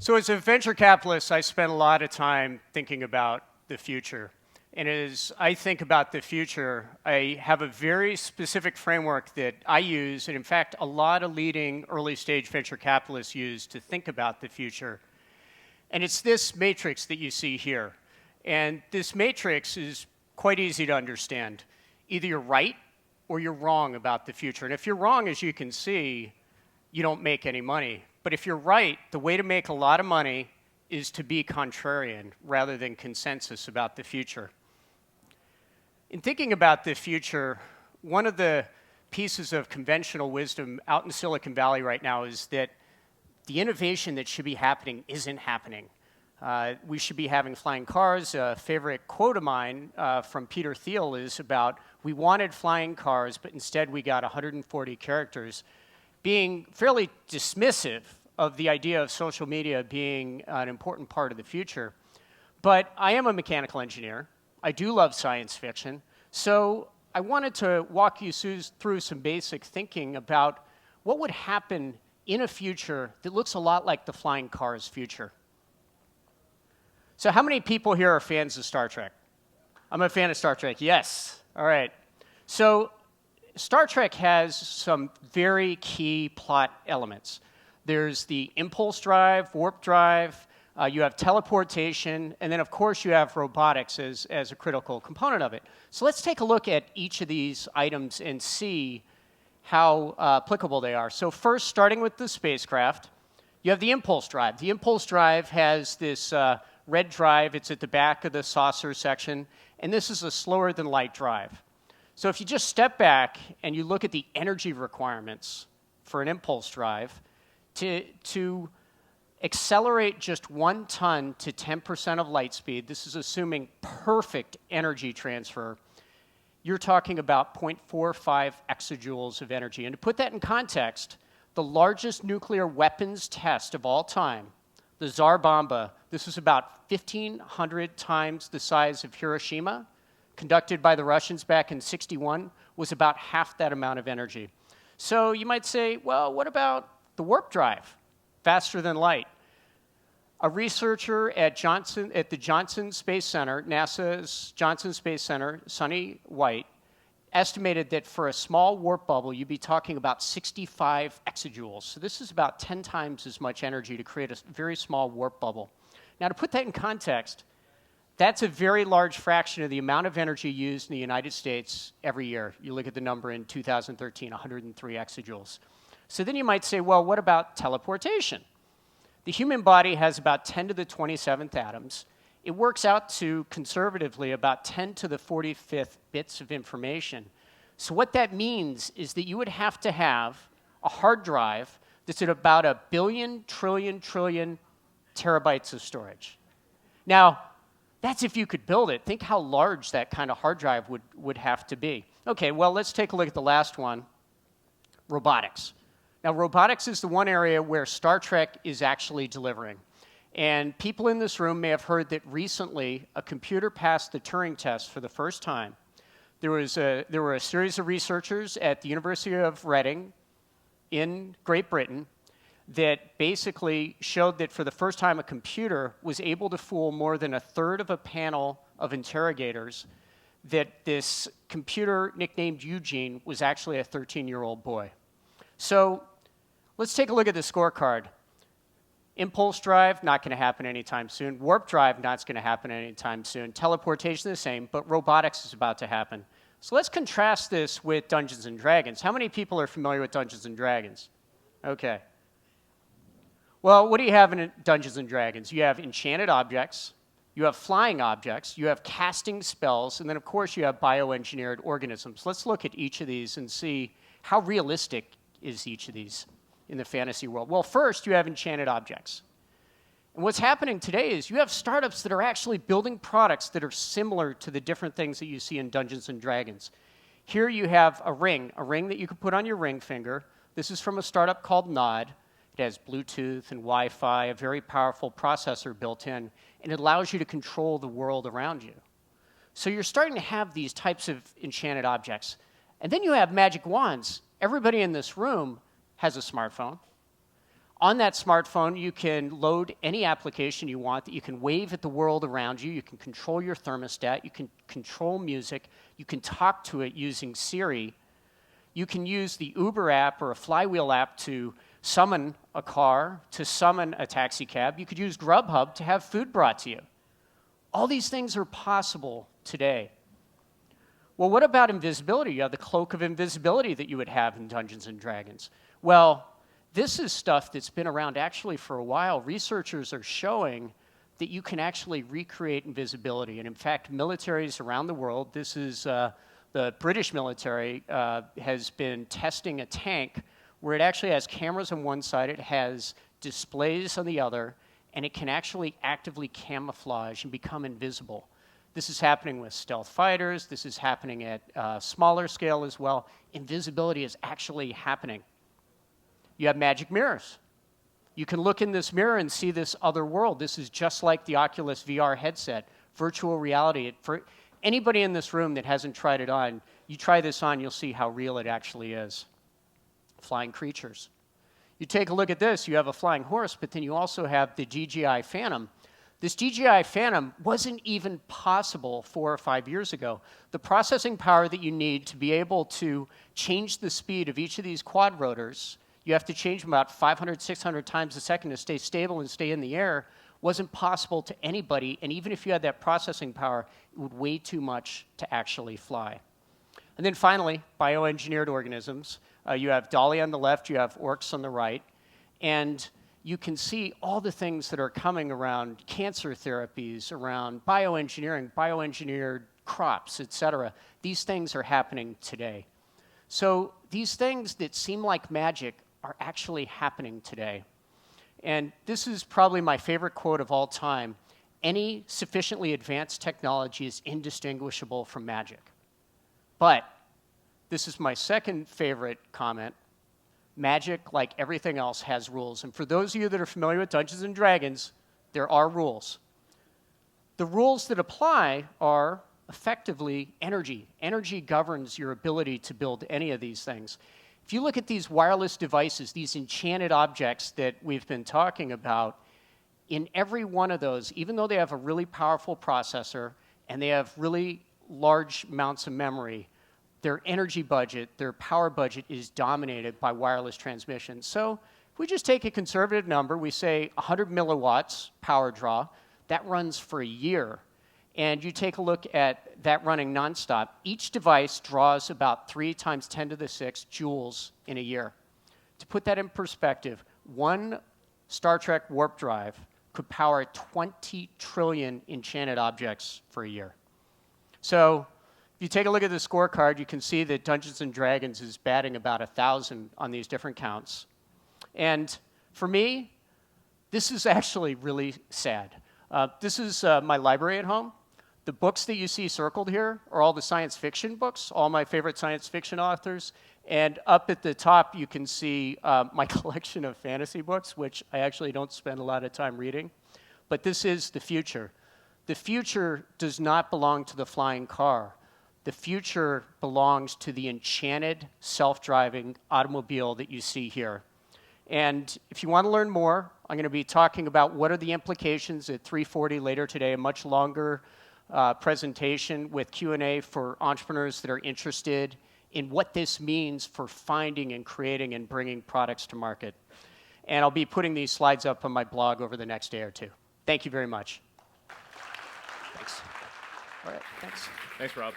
So as a venture capitalist, I spend a lot of time thinking about the future. And as I think about the future, I have a very specific framework that I use, and in fact, a lot of leading early-stage venture capitalists use to think about the future. And it's this matrix that you see here. And this matrix is quite easy to understand. Either you're right or you're wrong about the future. And if you're wrong, as you can see, you don't make any money. But if you're right, the way to make a lot of money is to be contrarian rather than consensus about the future. In thinking about the future, one of the pieces of conventional wisdom out in Silicon Valley right now is that the innovation that should be happening isn't happening. We should be having flying cars. A favorite quote of mine from Peter Thiel is about, we wanted flying cars, but instead we got 140 characters, being fairly dismissive of the idea of social media being an important part of the future. But I am a mechanical engineer. I do love science fiction. So I wanted to walk you through some basic thinking about what would happen in a future that looks a lot like the flying cars future. So how many people here are fans of Star Trek? I'm a fan of Star Trek, yes. All right. So Star Trek has some very key plot elements. There's the impulse drive, warp drive, you have teleportation, and then of course you have robotics as a critical component of it. So let's take a look at each of these items and see how applicable they are. So first, starting with the spacecraft, you have the impulse drive. The impulse drive has this red drive. It's at the back of the saucer section, and this is a slower than light drive. So if you just step back and you look at the energy requirements for an impulse drive, to accelerate just 1 ton to 10% of light speed, this is assuming perfect energy transfer, you're talking about 0.45 exajoules of energy. And to put that in context, the largest nuclear weapons test of all time, the Tsar Bomba, this is about 1,500 times the size of Hiroshima, conducted by the Russians back in '61, was about half that amount of energy. So you might say, well, what about the warp drive, faster than light? A researcher at the Johnson Space Center, NASA's Johnson Space Center, Sonny White, estimated that for a small warp bubble, you'd be talking about 65 exajoules. So this is about 10 times as much energy to create a very small warp bubble. Now, to put that in context, that's a very large fraction of the amount of energy used in the United States every year. You look at the number in 2013, 103 exajoules. So then you might say, well, what about teleportation? The human body has about 10 to the 27th atoms. It works out to, conservatively, about 10 to the 45th bits of information. So what that means is that you would have to have a hard drive that's at about 1 billion trillion terabytes of storage. Now, that's if you could build it. Think how large that kind of hard drive would have to be. Okay, well, let's take a look at the last one, robotics. Now, robotics is the one area where Star Trek is actually delivering. And people in this room may have heard that recently a computer passed the Turing test for the first time. There were a series of researchers at the University of Reading in Great Britain that basically showed that for the first time a computer was able to fool more than 1/3 of a panel of interrogators, that this computer nicknamed Eugene was actually a 13-year-old boy. So let's take a look at the scorecard. Impulse drive, not going to happen anytime soon. Warp drive, not going to happen anytime soon. Teleportation, the same, but robotics is about to happen. So let's contrast this with Dungeons and Dragons. How many people are familiar with Dungeons and Dragons? Okay. Well, what do you have in Dungeons and Dragons? You have enchanted objects, you have flying objects, you have casting spells, and then of course you have bioengineered organisms. Let's look at each of these and see how realistic is each of these in the fantasy world. Well, first you have enchanted objects. And what's happening today is you have startups that are actually building products that are similar to the different things that you see in Dungeons and Dragons. Here you have a ring that you can put on your ring finger. This is from a startup called Nod. It has Bluetooth and Wi-Fi, a very powerful processor built in, and it allows you to control the world around you. So you're starting to have these types of enchanted objects. And then you have magic wands. Everybody in this room has a smartphone. On that smartphone, you can load any application you want that you can wave at the world around you. You can control your thermostat. You can control music. You can talk to it using Siri. You can use the Uber app or a Flywheel app to summon a car, to summon a taxi cab. You could use Grubhub to have food brought to you. All these things are possible today. Well, what about invisibility? You have the cloak of invisibility that you would have in Dungeons & Dragons. Well, this is stuff that's been around actually for a while. Researchers are showing that you can actually recreate invisibility. And in fact, militaries around the world, this is the British military has been testing a tank where it actually has cameras on one side, it has displays on the other, and it can actually actively camouflage and become invisible. This is happening with stealth fighters. This is happening at smaller scale as well. Invisibility is actually happening. You have magic mirrors. You can look in this mirror and see this other world. This is just like the Oculus VR headset, virtual reality. For anybody in this room that hasn't tried it on, you try this on, you'll see how real it actually is. Flying creatures. You take a look at this, you have a flying horse, but then you also have the DJI Phantom. This DJI Phantom wasn't even possible 4 or 5 years ago. The processing power that you need to be able to change the speed of each of these quad rotors, you have to change them about 500, 600 times a second to stay stable and stay in the air, wasn't possible to anybody. And even if you had that processing power, it would weigh too much to actually fly. And then finally, bioengineered organisms. You have Dolly on the left, you have orcs on the right. And you can see all the things that are coming around cancer therapies, around bioengineering, bioengineered crops, et cetera. These things are happening today. So these things that seem like magic are actually happening today. And this is probably my favorite quote of all time. Any sufficiently advanced technology is indistinguishable from magic. But this is my second favorite comment. Magic, like everything else, has rules. And for those of you that are familiar with Dungeons & Dragons, there are rules. The rules that apply are effectively energy. Energy governs your ability to build any of these things. If you look at these wireless devices, these enchanted objects that we've been talking about, in every one of those, even though they have a really powerful processor and they have really large amounts of memory, their energy budget, their power budget is dominated by wireless transmission. So if we just take a conservative number, we say 100 milliwatts power draw, that runs for a year. And you take a look at that running nonstop, each device draws about 3 times 10 to the 6 joules in a year. To put that in perspective, one Star Trek warp drive could power 20 trillion enchanted objects for a year. So if you take a look at the scorecard, you can see that Dungeons & Dragons is batting about 1,000 on these different counts. And for me, this is actually really sad. This is my library at home. The books that you see circled here are all the science fiction books, all my favorite science fiction authors. And up at the top, you can see my collection of fantasy books, which I actually don't spend a lot of time reading. But this is the future. The future does not belong to the flying car. The future belongs to the enchanted, self-driving automobile that you see here. And if you want to learn more, I'm going to be talking about what are the implications at 3:40 later today, a much longer presentation with Q&A for entrepreneurs that are interested in what this means for finding and creating and bringing products to market. And I'll be putting these slides up on my blog over the next day or two. Thank you very much. Thanks. All right, thanks. Thanks, Rob.